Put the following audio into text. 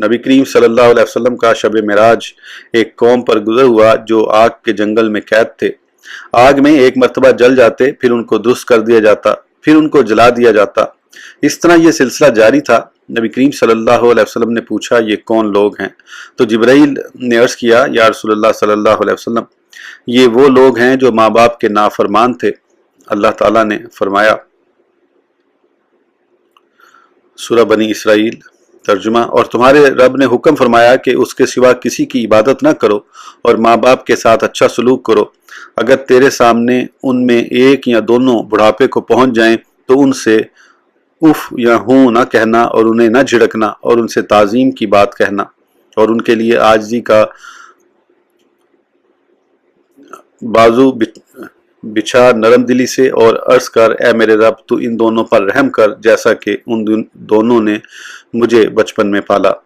नबी करीम सल्लल्लाहु अलैहि वसल्लम का शब मिराज एक कौम पर गुजर हुआ जो आग के जंगल में कैद थे। आग में एक मर्तबा जल जाते, फिर उनको दुरुस्त कर दिया जाता, फिर उनको जला दिया जाता। इस तरह यह सिलसिला जारी था। नबी करीम सल्लल्लाहु अलैहि वसल्लम ने पूछा, ये कौन लोग हैं? तो जिब्राइल ने अर्ज किया, या रसूलुल्लाह सल्लल्लाहु अलैहि वसल्लम, ये वो लोग हैं जो माँ बाप के नाफरमान थे। अल्लाह ताला ने फरमाया, सूरह बनी इसराइल, तर्जुमा, और तुम्हारे रब ने हुक्म फरमाया कि उसके सिवा किसी की इबादत न करो और माँ बाप के साथ अच्छा सलूक करो। अगर तेरे सामने उनमें एक या दोनों बुढ़ापे को पहुंच जाएं तो उनसे उफ या हूँ न कहना और उन्हें न झिड़कना और उनसे ताज़ीम की बात कहना और उनके लिए आजिज़ी का बाजू बिछा नरम दिली से और अर्ज कर, ए मेरे रब, तू इन दोनों पर रहम कर जैसा कि उन दोनों ने मुझे बचपन में पाला।